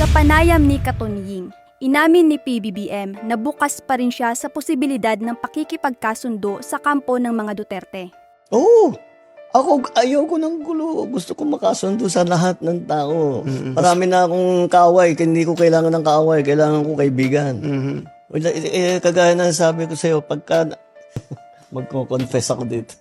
Sa panayam ni Katunying, inamin ni PBBM na bukas pa rin siya sa posibilidad ng pakikipagkasundo sa kampo ng mga Duterte. Oo. Ako, ayoko ng gulo. Gusto ko makasundo sa lahat ng tao. Marami na akong kaaway. Hindi ko kailangan ng kaaway. Kailangan ko kaibigan. Kagaya na sabi ko sa'yo, pagka magko-confess ako dito.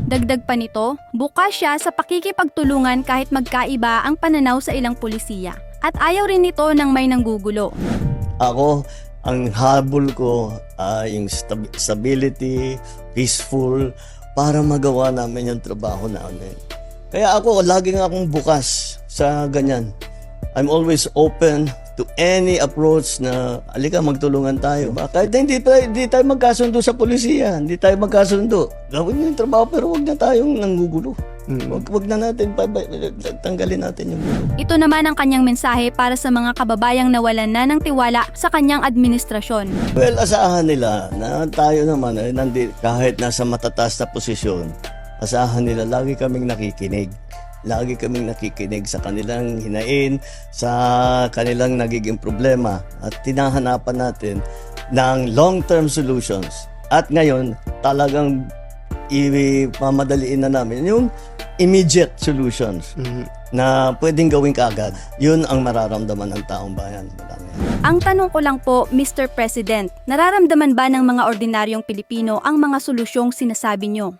Dagdag pa nito, bukas siya sa pakikipagtulungan kahit magkaiba ang pananaw sa ilang pulisiya. At ayaw rin nito ng may nanggugulo. Ako, ang habol ko ay yung stability, peaceful, para magawa namin yung trabaho namin. Kaya ako, laging akong bukas sa ganyan. I'm always open to any approach na, alika, magtulungan tayo. Kahit hindi tayo magkasundo sa polisiya, hindi tayo magkasundo. Gawin yung trabaho pero wag na tayong nanggugulo. Wag na natin, tanggalin natin yung gulo. Ito naman ang kanyang mensahe para sa mga kababayang nawalan na ng tiwala sa kanyang administrasyon. Well, asahan nila na tayo naman, kahit nasa matataas na posisyon, asahan nila lagi kaming nakikinig. Lagi kaming nakikinig sa kanilang hinain, sa kanilang nagiging problema at tinahanapan natin ng long-term solutions. At ngayon, talagang ipamadaliin na namin yung immediate solutions na pwedeng gawin kaagad. Yun ang mararamdaman ng taong bayan. Ang tanong ko lang po, Mr. President, nararamdaman ba ng mga ordinaryong Pilipino ang mga solusyong sinasabi nyo?